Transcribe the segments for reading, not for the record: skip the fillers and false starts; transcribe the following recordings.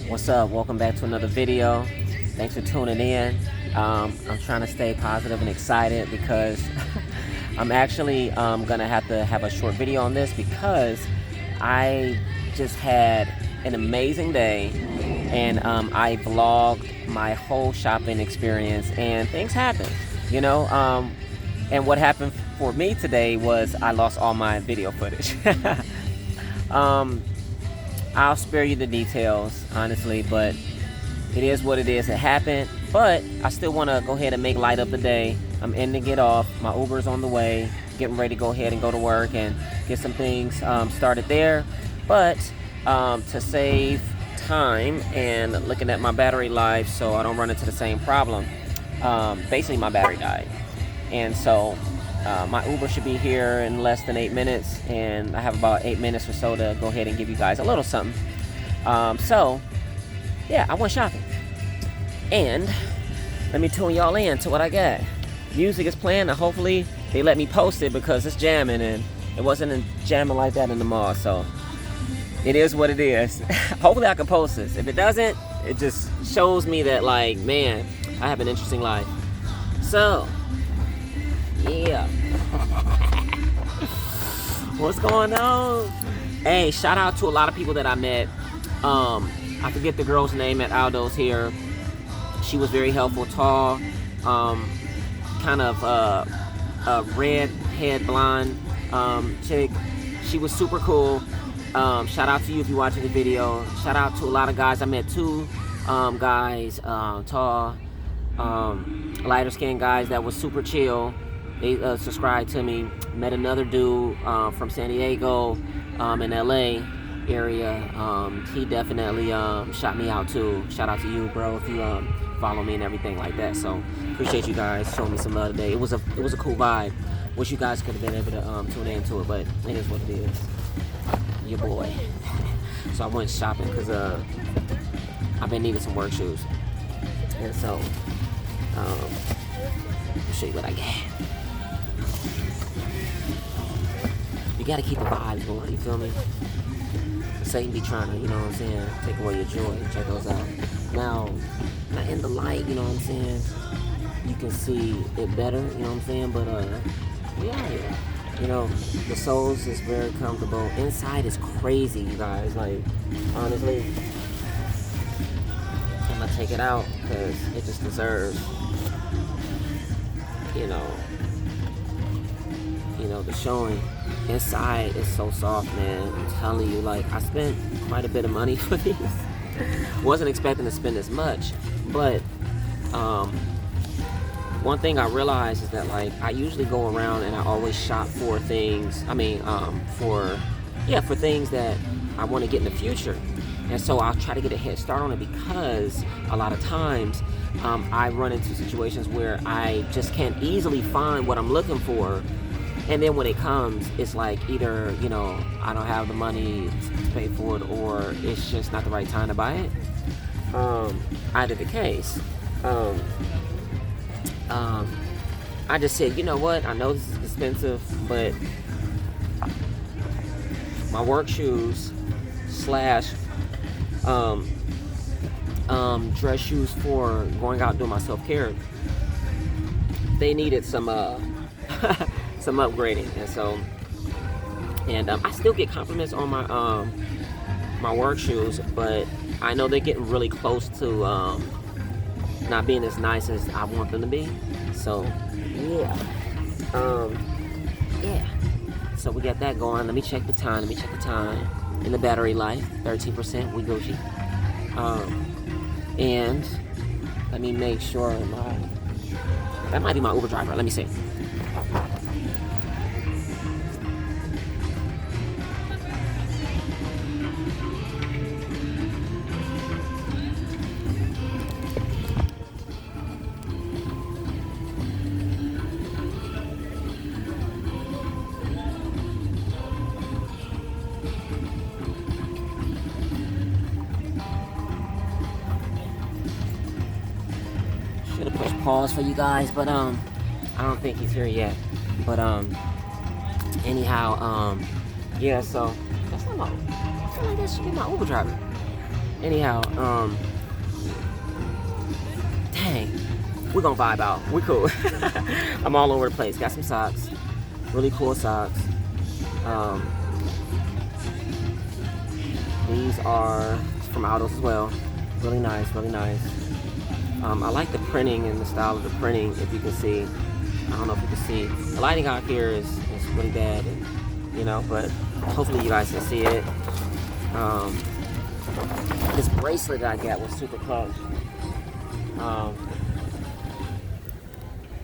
What's up? Welcome back to another video. Thanks for tuning in. I'm trying to stay positive and excited because I'm actually gonna have to have a short video on this because I just had an amazing day and I vlogged my whole shopping experience and things happened, you know. And what happened for me today was I lost all my video footage. I'll spare you the details, honestly, but it is what it is. It happened, but I still want to go ahead and make light of the day. I'm ending it off. My Uber's on the way, getting ready to go ahead and go to work and get some things started there. But to save time and looking at my battery life so I don't run into the same problem, basically my battery died. And so my Uber should be here in less than 8 minutes, and I have about 8 minutes or so to go ahead and give you guys a little something. So, yeah, I went shopping. And let me tune y'all in to what I got. Music is playing, and hopefully they let me post it because it's jamming, and it wasn't jamming like that in the mall, so it is what it is. Hopefully I can post this. If it doesn't, it just shows me that, like, man, I have an interesting life. So, yeah. What's going on? Hey, shout out to a lot of people that I met. I forget the girl's name at Aldo's here. She was very helpful, tall, kind of a red-head blonde chick. She was super cool. Shout out to you if you're watching the video. Shout out to a lot of guys. I met two guys, tall, lighter skinned guys that was super chill. They subscribed to me. Met another dude from San Diego in LA area. He definitely shot me out too. Shout out to you, bro, if you follow me and everything like that. So appreciate you guys showing me some love today. It was a cool vibe. Wish you guys could have been able to tune into it, but it is what it is. Your boy. So I went shopping because I've been needing some work shoes, and so I'll show you what I got. You gotta keep the vibes going, you feel me? Satan be trying to, you know what I'm saying, take away your joy. Check those out. Now, in the light, you know what I'm saying, you can see it better, you know what I'm saying, but yeah. You know, the soles is very comfortable. Inside is crazy, you guys. Like, honestly, I'm gonna take it out because it just deserves, you know, the showing. Inside is so soft, man. I'm telling you, like, I spent quite a bit of money for these. Wasn't expecting to spend as much, but one thing I realized is that, like, I usually go around and I always shop for things. For things that I want to get in the future, and so I'll try to get a head start on it because a lot of times I run into situations where I just can't easily find what I'm looking for. And then when it comes, it's like either, you know, I don't have the money to pay for it, or it's just not the right time to buy it. Either the case. I just said, you know what? I know this is expensive, but my work shoes / dress shoes for going out and doing my self-care, they needed some some upgrading, and so I still get compliments on my my work shoes, but I know they're getting really close to not being as nice as I want them to be. So yeah, so we got that going. Let me check the time. In the battery life, 13%. We Gucci. And let me make sure that might be my Uber driver. Let me see. Should have pushed pause for you guys, but I don't think he's here yet. But anyhow, yeah. So that's not my. I feel like that should be my Uber driver. anyhow, dang, we're gonna vibe out. We're cool. I'm all over the place. Got some socks, really cool socks. These are from Aldo as well. Really nice, really nice. I like the printing and the style of the printing. If you can see, I don't know if you can see. The lighting out here is really bad, and, you know, but hopefully you guys can see it. This bracelet that I got was super close.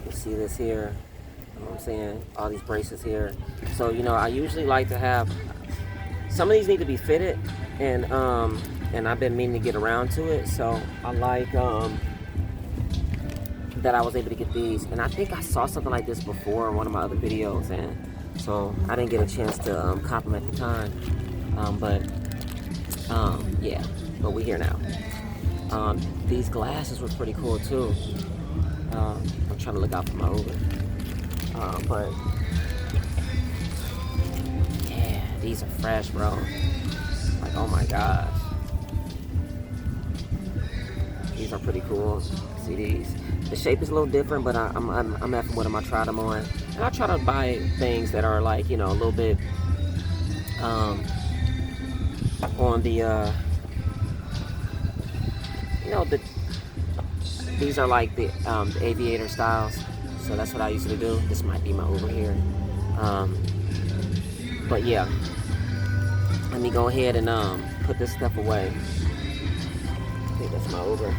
You see this here? You know what I'm saying? All these bracelets here. So, you know, I usually like to have, some of these need to be fitted, and I've been meaning to get around to it. So I like that I was able to get these, and I think I saw something like this before in one of my other videos, and so I didn't get a chance to compliment at the time. Yeah, but we're here now. These glasses were pretty cool too. I'm trying to look out for my Uber. But yeah, these are fresh, bro. Like, oh my gosh. These are pretty cool. See these? The shape is a little different, but I'm effing with them. I try them on, and I try to buy things that are like, you know, a little bit on the you know, these are like the aviator styles. So that's what I usually do. This might be my Uber here. But yeah, let me go ahead and put this stuff away. I think that's my Uber.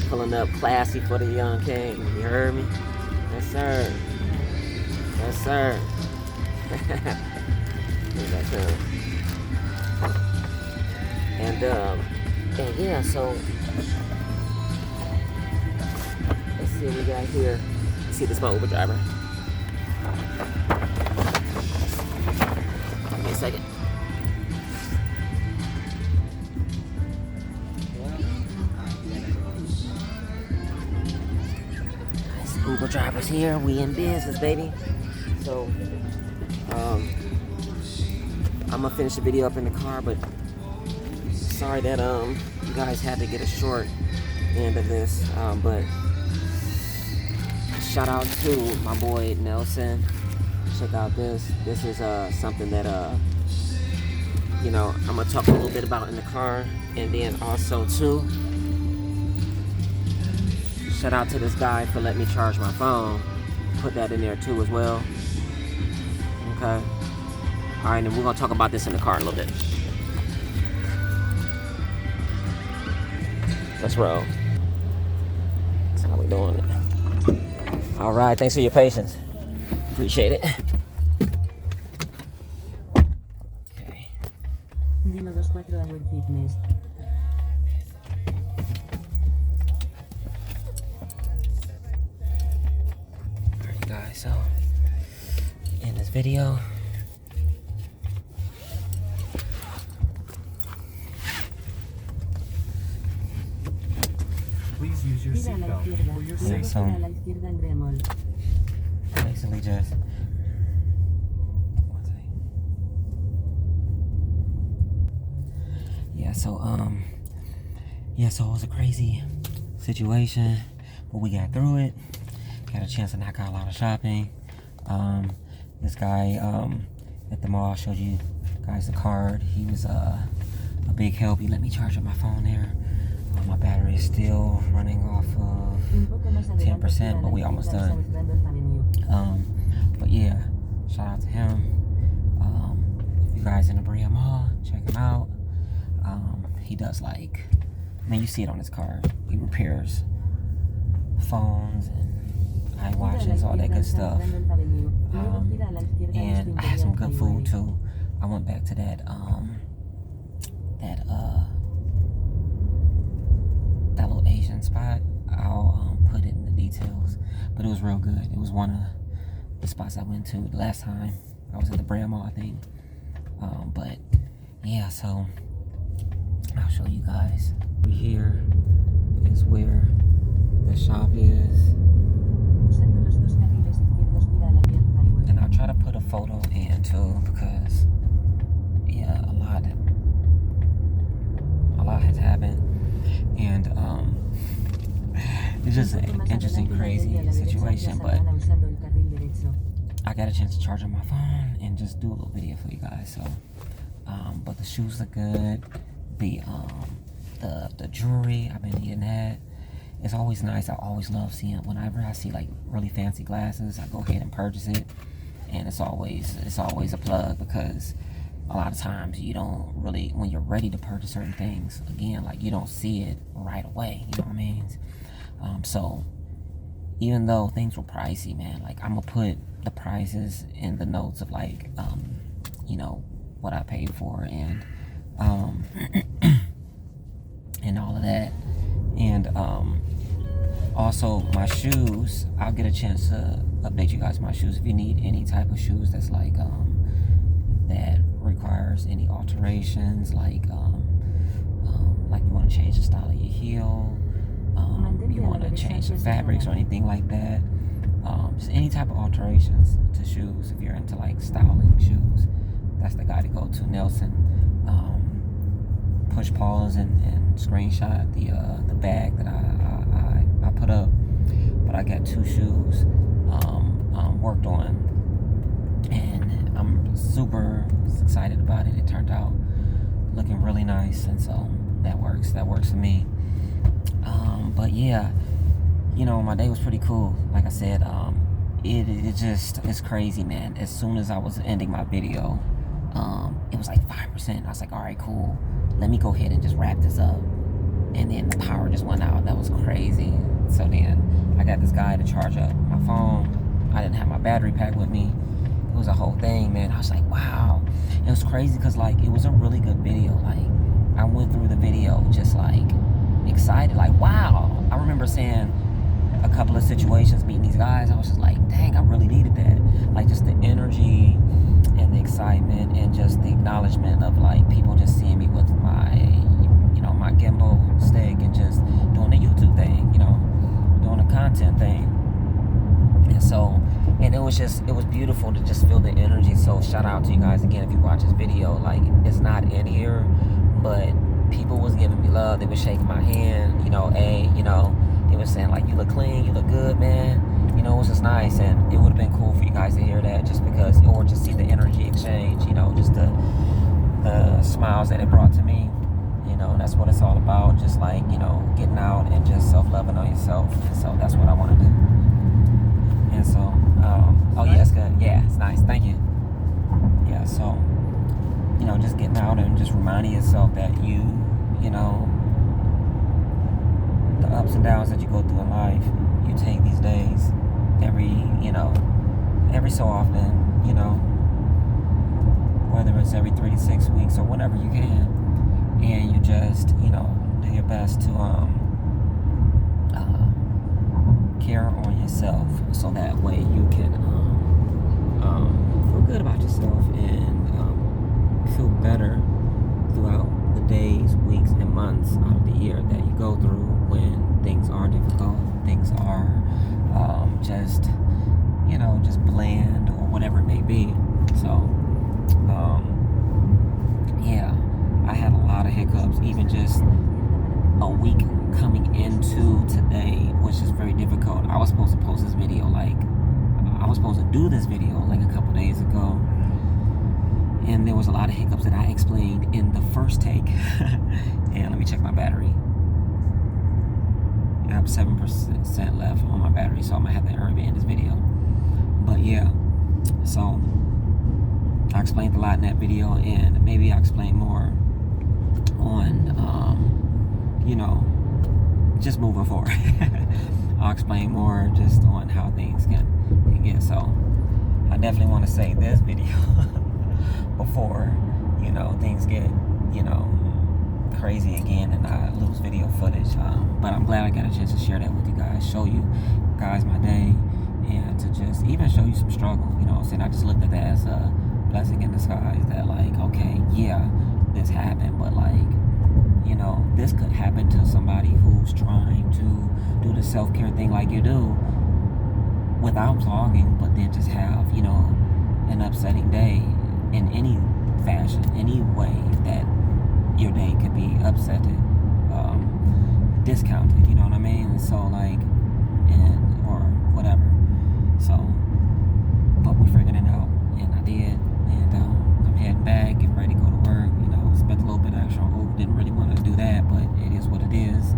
Pulling up classy for the young king. You heard me? Yes, sir. Yes, sir. That's him. And yeah, so let's see what we got here. Let's see, this is my Uber driver. Give me a second. Uber drivers here, we in business, baby. So, I'm gonna finish the video up in the car, but sorry that you guys had to get a short end of this. But shout out to my boy Nelson. Check out this. This is something that you know, I'm gonna talk a little bit about in the car, and then also too, shout out to this guy for letting me charge my phone. Put that in there too as well. Okay. Alright, and we're gonna talk about this in the car in a little bit. Let's roll. That's how we doing it. Alright, thanks for your patience. Appreciate it. Okay. Alright guys, so in this video, please use your seatbelt for your safety. So basically just so it was a crazy situation, but we got through it. Got a chance to knock out a lot of shopping. This guy at the mall, I showed you guys the card. He was a big help. He let me charge up my phone there. My battery is still running off of 10%, but we almost done. But yeah, shout out to him. If you guys in the Brea Mall, check him out. He does, like, I mean, you see it on his card. He repairs phones and iWatches, all that good stuff. And I had some good food too. I went back to that little Asian spot. I'll put it in the details, but it was real good. It was one of the spots I went to the last time I was at the Brea Mall, I think. But yeah, so I'll show you guys. Here is where the shop is, and I'll try to put a photo in too, because yeah, a lot And it's just an interesting, crazy situation, but I got a chance to charge up my phone and just do a little video for you guys. So, but the shoes look good. The jewelry, I've been needing that. It's always nice. I always love seeing, whenever I see like really fancy glasses, I go ahead and purchase it. And it's always a plug, because a lot of times you don't really, when you're ready to purchase certain things, again, like you don't see it right away, you know what I mean? So even though things were pricey, man, like I'm gonna put the prices in the notes of like, you know, what I paid for, and and all of that. And also my shoes, I'll get a chance to update you guys my shoes. If you need any type of shoes that's like that requires any alterations, like you want to change the style of your heel, you want to change the fabrics or anything like that, just any type of alterations to shoes. If you're into like styling shoes, that's the guy to go to. Nelson. Push pause and screenshot the bag that I put up. But I got 2 shoes worked on, and I'm super excited about it. It turned out looking really nice, and so that works for me. But yeah, you know, my day was pretty cool. Like I said, it's crazy, man. As soon as I was ending my video, it was like 5%. I was like, all right, cool, let me go ahead and just wrap this up. And then the power just went out. That was crazy. So then I got this guy to charge up my phone. I didn't have my battery pack with me. It was a whole thing, man. I was like, wow. It was crazy because like it was a really good video. Like I went through the video just like excited, like wow. I remember saying a couple of situations, meeting these guys, I was just like, dang, I really needed that. Like just the energy and the excitement and just the acknowledgement of like people just seeing me with my, you know, my gimbal stick and just doing the YouTube thing, you know, doing the content thing. And so, and it was beautiful to just feel the energy. So shout out to you guys again if you watch this video. Like it's not in here, but people was giving me love. They were shaking my hand, you know, you know, they were saying like, you look clean, you look good, man. You know, it was just nice, and it would have been cool for you guys to hear that, just because, or just see the energy exchange, you know, just the smiles that it brought to me. You know, and that's what it's all about, just like, you know, getting out and just self-loving on yourself. And so that's what I want to do. And so, oh yeah, that's good. Yeah, it's nice. Thank you. Yeah, so, you know, just getting out and just reminding yourself that you know, the ups and downs that you go through in life, you take these days every so often, you know, whether it's every 3 to 6 weeks or whenever you can, and you just, you know, do your best to care on yourself, so that way you can feel good about yourself and feel better throughout the days, weeks, and months out of the year that you go through when things are difficult, things are just, you know, just bland or whatever it may be. So, yeah, I had a lot of hiccups, even just a week coming into today, which is very difficult. I was supposed to post this video, like, I was supposed to do this video like a couple days ago, and there was a lot of hiccups that I explained in the first take. And let me check my battery. I have 7% left on my battery, so I'm gonna have to hurry to end this video. But yeah, so I explained a lot in that video, and maybe I'll explain more on, you know, just moving forward. I'll explain more just on how things can get. So I definitely want to save this video before, you know, things get, you know, crazy again and I lose video footage. But I'm glad I got a chance to share that with you guys, show you guys my day, and to just even show you some struggle. You know what I'm saying? I just looked at that as a blessing in disguise, that like, okay, yeah, this happened, but like, you know, this could happen to somebody who's trying to do the self-care thing like you do without vlogging, but then just have, you know, an upsetting day in any fashion, any way that your day could be upsetted. discounted, you know what I mean? So like, and or whatever. So, but we figured it out, and I did, and I'm heading back, getting ready to go to work. You know, spent a little bit extra on Uber. Didn't really want to do that, but it is what it is.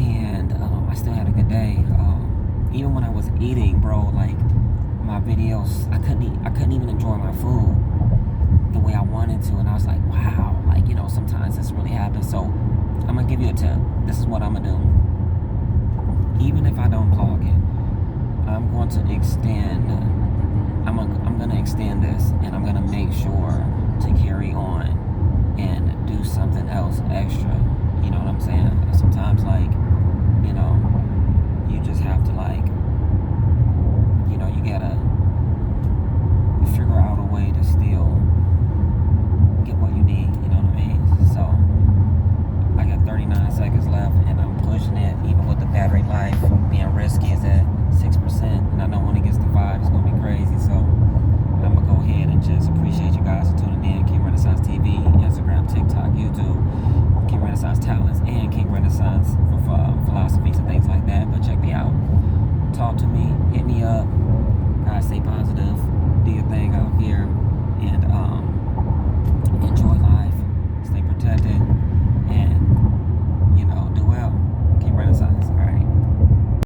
And I still had a good day. Even when I was eating, bro, like my videos, I couldn't even enjoy my food the way I wanted to, and I was like, wow, like, you know, sometimes this really happens. So I'm gonna give you a tip. This is what I'm gonna do. Even if I don't vlog it, I'm going to extend. I'm gonna extend this, and I'm gonna make sure to carry on and do something else extra